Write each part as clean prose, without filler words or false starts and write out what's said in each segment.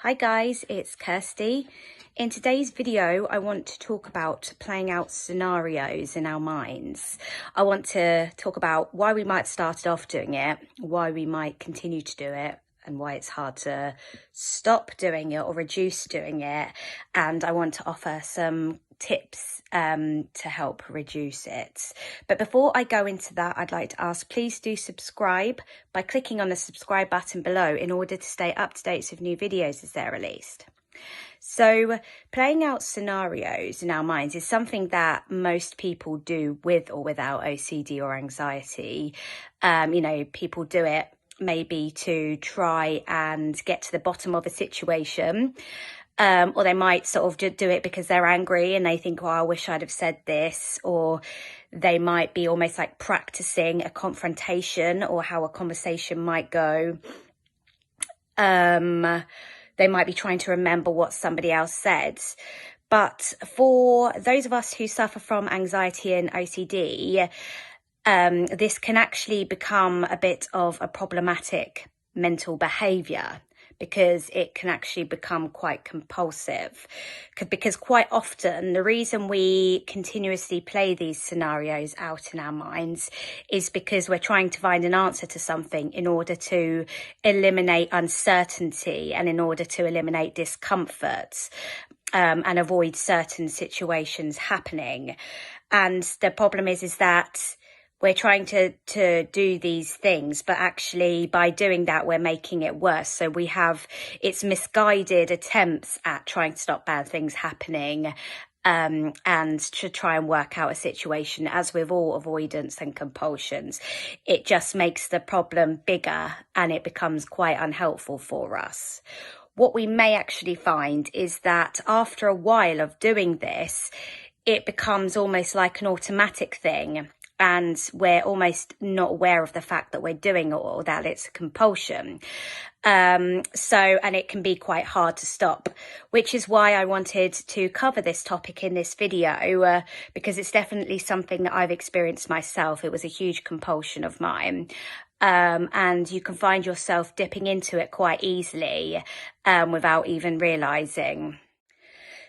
Hi guys, it's Kirsty. In today's video, I want to talk about playing out scenarios in our minds. I want to talk about why we might have started off doing it, why we might continue to do it, and why it's hard to stop doing it or reduce doing it. And I want to offer some tips to help reduce it. But before I go into that, I'd like to ask, please do subscribe by clicking on the subscribe button below in order to stay up to date with new videos as they're released. So playing out scenarios in our minds is something that most people do with or without OCD or anxiety. People do it maybe to try and get to the bottom of a situation. Or they might sort of just do it because they're angry and they think, oh, I wish I'd have said this. Or they might be almost like practicing a confrontation or how a conversation might go. They might be trying to remember what somebody else said. But for those of us who suffer from anxiety and OCD, this can actually become a bit of a problematic mental behaviour, because it can actually become quite compulsive. Because quite often the reason we continuously play these scenarios out in our minds is because we're trying to find an answer to something in order to eliminate uncertainty and in order to eliminate discomfort and avoid certain situations happening. And the problem is that we're trying to do these things, but actually by doing that, we're making it worse. So it's misguided attempts at trying to stop bad things happening and to try and work out a situation. As with all avoidance and compulsions, it just makes the problem bigger and it becomes quite unhelpful for us. What we may actually find is that after a while of doing this, it becomes almost like an automatic thing. And we're almost not aware of the fact that we're doing it or that it's a compulsion. And it can be quite hard to stop, which is why I wanted to cover this topic in this video, because it's definitely something that I've experienced myself. It was a huge compulsion of mine. And you can find yourself dipping into it quite easily without even realizing.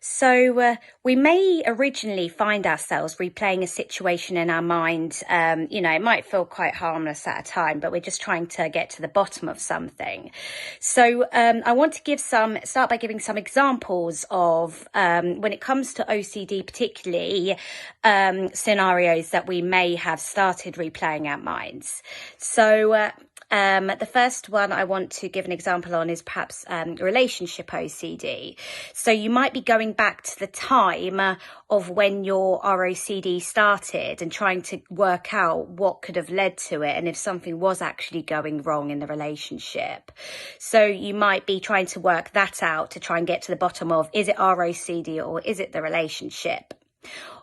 So we may originally find ourselves replaying a situation in our mind. It might feel quite harmless at a time, but we're just trying to get to the bottom of something. So I want to start by giving some examples of when it comes to OCD, particularly scenarios that we may have started replaying our minds. So the first one I want to give an example on is perhaps relationship OCD. So you might be going back to the time of when your ROCD started and trying to work out what could have led to it and if something was actually going wrong in the relationship. So you might be trying to work that out to try and get to the bottom of, is it ROCD or is it the relationship?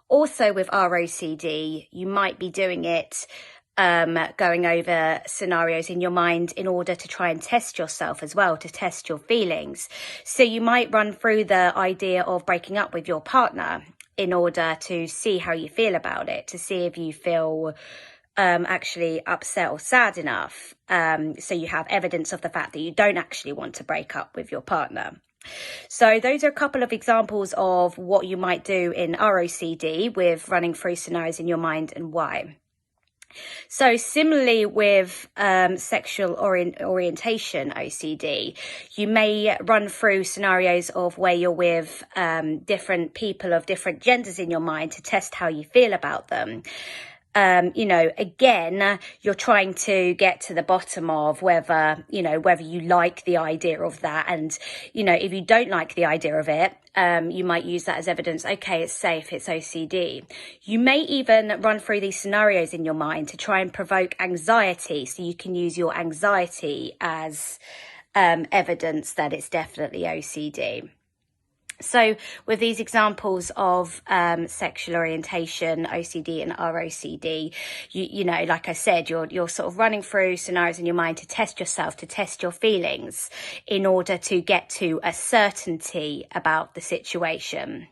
Also with ROCD, you might be doing it going over scenarios in your mind in order to try and test yourself as well, to test your feelings. So you might run through the idea of breaking up with your partner in order to see how you feel about it, to see if you feel actually upset or sad enough. So you have evidence of the fact that you don't actually want to break up with your partner. So those are a couple of examples of what you might do in ROCD with running through scenarios in your mind and why. So similarly with sexual orientation OCD, you may run through scenarios of where you're with different people of different genders in your mind to test how you feel about them. Again, you're trying to get to the bottom of whether you like the idea of that. And, if you don't like the idea of it, you might use that as evidence. Okay, it's safe, it's OCD. You may even run through these scenarios in your mind to try and provoke anxiety. So you can use your anxiety as evidence that it's definitely OCD. So with these examples of sexual orientation, OCD and ROCD, like I said, you're sort of running through scenarios in your mind to test yourself, to test your feelings in order to get to a certainty about the situation.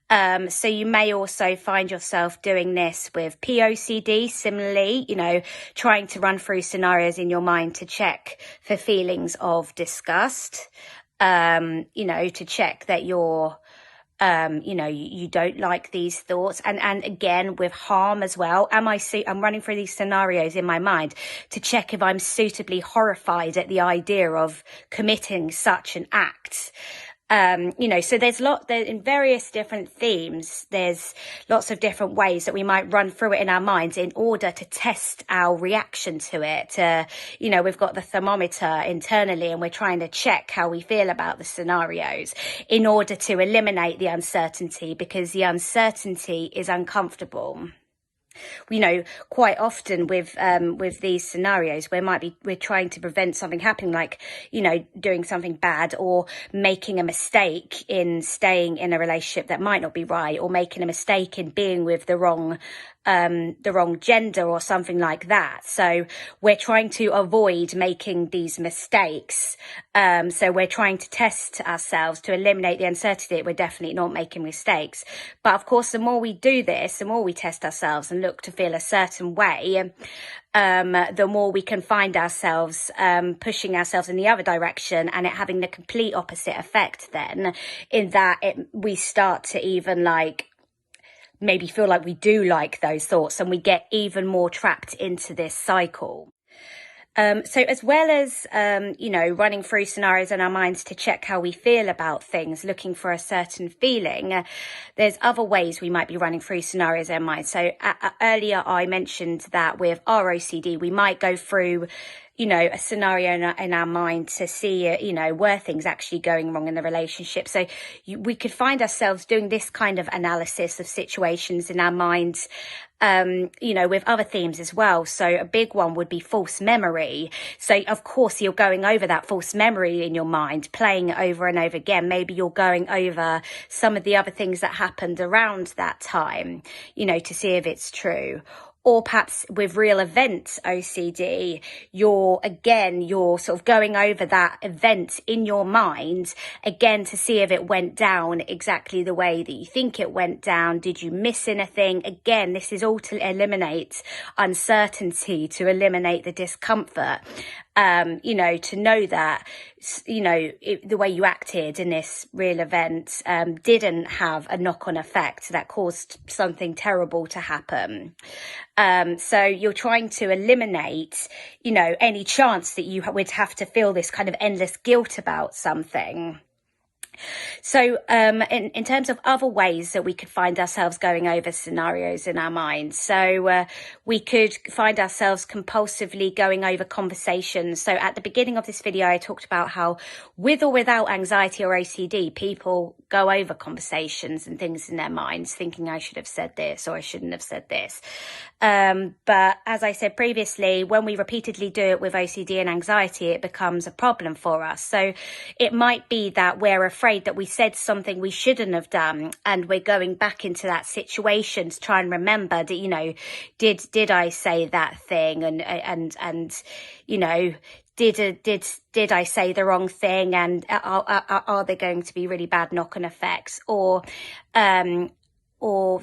So you may also find yourself doing this with POCD, similarly, trying to run through scenarios in your mind to check for feelings of disgust. you know, to check that you're, you know, you don't like these thoughts. And again, with harm as well. I'm running through these scenarios in my mind to check if I'm suitably horrified at the idea of committing such an act. You know, so there's in various different themes, there's lots of different ways that we might run through it in our minds in order to test our reaction to it. You know, we've got the thermometer internally and we're trying to check how we feel about the scenarios in order to eliminate the uncertainty, because the uncertainty is uncomfortable. You know, quite often with these scenarios, we're trying to prevent something happening, like, you know, doing something bad or making a mistake in staying in a relationship that might not be right, or making a mistake in being with the wrong gender or something like that. So we're trying to avoid making these mistakes. So we're trying to test ourselves to eliminate the uncertainty that we're definitely not making mistakes. But of course, the more we do this, the more we test ourselves and look to feel a certain way, the more we can find ourselves pushing ourselves in the other direction, and it having the complete opposite effect then, in that we start to even like maybe feel like we do like those thoughts, and we get even more trapped into this cycle. So as well as, you know, running through scenarios in our minds to check how we feel about things, looking for a certain feeling, there's other ways we might be running through scenarios in our minds. So earlier I mentioned that with our OCD, we might go through, you know, a scenario in our mind to see, you know, were things actually going wrong in the relationship. So we could find ourselves doing this kind of analysis of situations in our minds, you know, with other themes as well. So a big one would be false memory. So of course you're going over that false memory in your mind, playing it over and over again. Maybe you're going over some of the other things that happened around that time, you know, to see if it's true. Or perhaps with real events OCD, you're sort of going over that event in your mind again to see if it went down exactly the way that you think it went down. Did you miss anything? Again, this is all to eliminate uncertainty, to eliminate the discomfort. You know, to know that, you know, the way you acted in this real event didn't have a knock-on effect that caused something terrible to happen. So you're trying to eliminate, you know, any chance that you would have to feel this kind of endless guilt about something. So in terms of other ways that we could find ourselves going over scenarios in our minds, so we could find ourselves compulsively going over conversations. So at the beginning of this video, I talked about how with or without anxiety or OCD, people go over conversations and things in their minds, thinking I should have said this or I shouldn't have said this. But as I said previously, when we repeatedly do it with OCD and anxiety, it becomes a problem for us. So it might be that we're afraid that we said something we shouldn't have done, and we're going back into that situation to try and remember that, you know, did I say that thing, and you know, did I say the wrong thing, and are there going to be really bad knock-on effects, or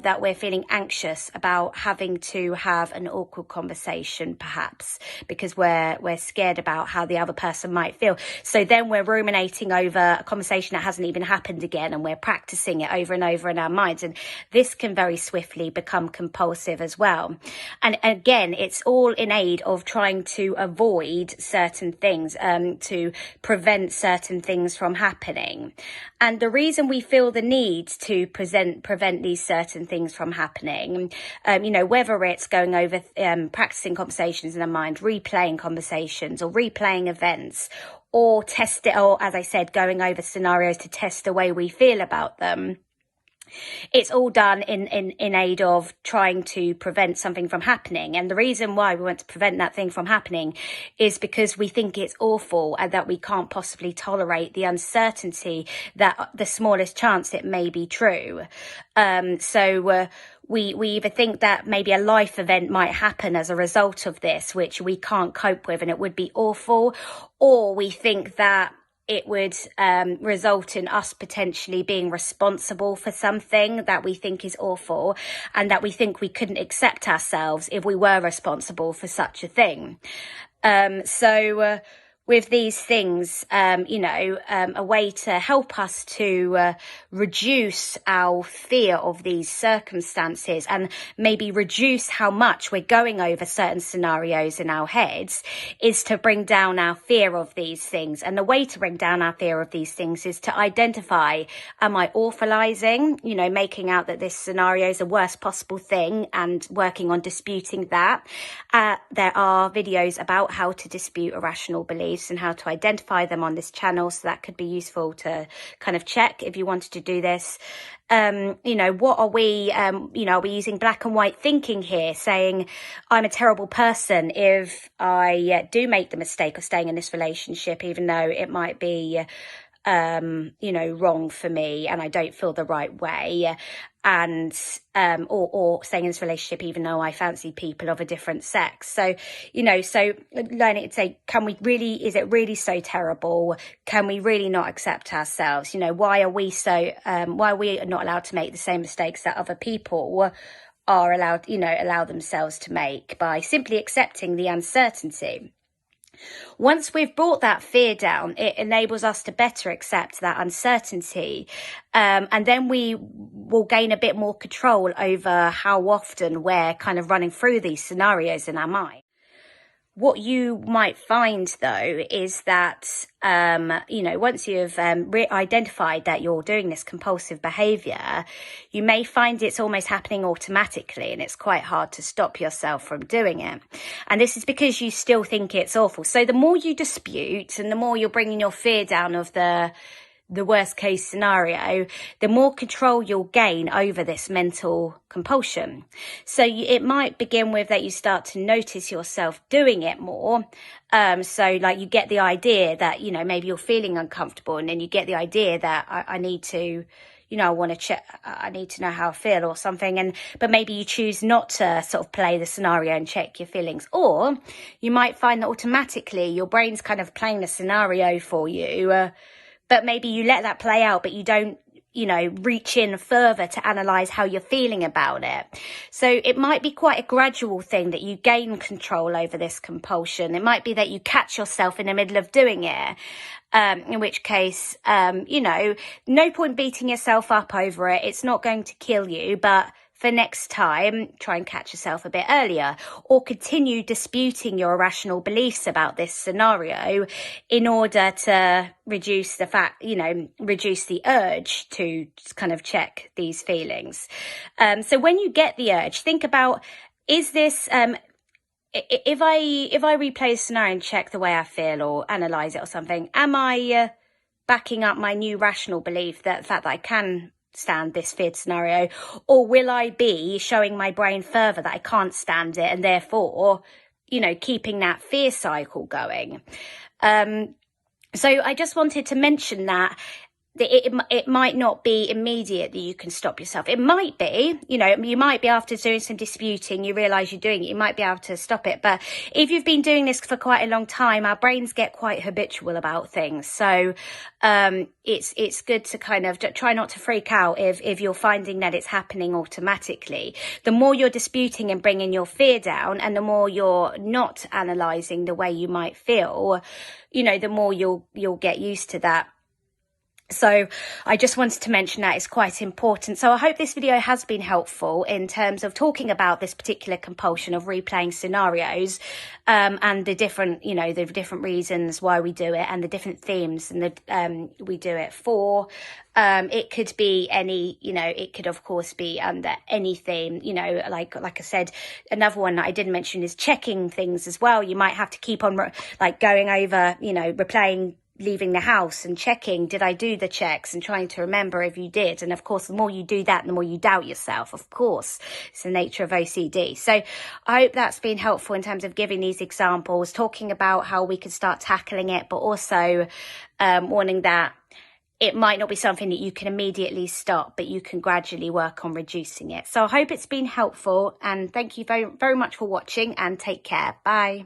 that we're feeling anxious about having to have an awkward conversation, perhaps because we're scared about how the other person might feel. So then we're ruminating over a conversation that hasn't even happened again, and we're practicing it over and over in our minds. And this can very swiftly become compulsive as well. And again, it's all in aid of trying to avoid certain things, to prevent certain things from happening. And the reason we feel the need to prevent these certain things from happening, you know, whether it's going over practicing conversations in our mind, replaying conversations or replaying events, or or as I said, going over scenarios to test the way we feel about them. It's all done in aid of trying to prevent something from happening. And the reason why we want to prevent that thing from happening is because we think it's awful and that we can't possibly tolerate the uncertainty that the smallest chance it may be true. So we either think that maybe a life event might happen as a result of this, which we can't cope with and it would be awful, or we think that it would result in us potentially being responsible for something that we think is awful, and that we think we couldn't accept ourselves if we were responsible for such a thing. So with these things, a way to help us to reduce our fear of these circumstances and maybe reduce how much we're going over certain scenarios in our heads, is to bring down our fear of these things. And the way to bring down our fear of these things is to identify, am I awfulizing, making out that this scenario is the worst possible thing and working on disputing that. There are videos about how to dispute irrational beliefs and how to identify them on this channel, so that could be useful to kind of check if you wanted to do this. What are we, are we using black and white thinking here, saying I'm a terrible person if I do make the mistake of staying in this relationship, even though it might be wrong for me and I don't feel the right way, and or staying in this relationship even though I fancy people of a different sex. So learning to say, is it really so terrible? Can we really not accept ourselves? Why are we not allowed to make the same mistakes that other people are allowed, allow themselves to make, by simply accepting the uncertainty? Once we've brought that fear down, it enables us to better accept that uncertainty. And then we will gain a bit more control over how often we're kind of running through these scenarios in our mind. What you might find, though, is that, once you've identified that you're doing this compulsive behaviour, you may find it's almost happening automatically and it's quite hard to stop yourself from doing it. And this is because you still think it's awful. So the more you dispute and the more you're bringing your fear down of the worst case scenario, the more control you'll gain over this mental compulsion. So it might begin with that you start to notice yourself doing it more. So like you get the idea that, maybe you're feeling uncomfortable, and then you get the idea that I need to, I want to check, I need to know how I feel or something. But maybe you choose not to sort of play the scenario and check your feelings. Or you might find that automatically your brain's kind of playing the scenario for you, but maybe you let that play out, but you don't, reach in further to analyze how you're feeling about it. So it might be quite a gradual thing that you gain control over this compulsion. It might be that you catch yourself in the middle of doing it, in which case, no point beating yourself up over it. It's not going to kill you, but for next time, try and catch yourself a bit earlier, or continue disputing your irrational beliefs about this scenario in order to reduce the urge to kind of check these feelings. So when you get the urge, think about, is this, if I replay a scenario and check the way I feel or analyze it or something, am I backing up my new rational belief, that the fact that I can stand this feared scenario, or will I be showing my brain further that I can't stand it and therefore, keeping that fear cycle going? So I just wanted to mention that it might not be immediate that you can stop yourself. It might be, you might be, after doing some disputing, you realise you're doing it, you might be able to stop it. But if you've been doing this for quite a long time, our brains get quite habitual about things. So it's good to kind of try not to freak out if you're finding that it's happening automatically. The more you're disputing and bringing your fear down, and the more you're not analysing the way you might feel, the more you'll get used to that. So I just wanted to mention that it's quite important. So I hope this video has been helpful in terms of talking about this particular compulsion of replaying scenarios, and the different, the different reasons why we do it, and the different themes and we do it for. It could be any, it could of course be under any theme, like I said. Another one that I didn't mention is checking things as well. You might have to keep on going over, replaying leaving the house and checking, did I do the checks, and trying to remember if you did. And of course, the more you do that, the more you doubt yourself. Of course, it's the nature of OCD. So I hope that's been helpful in terms of giving these examples, talking about how we can start tackling it, but also warning that it might not be something that you can immediately stop, but you can gradually work on reducing it. So I hope it's been helpful, and thank you very, very much for watching, and take care. Bye.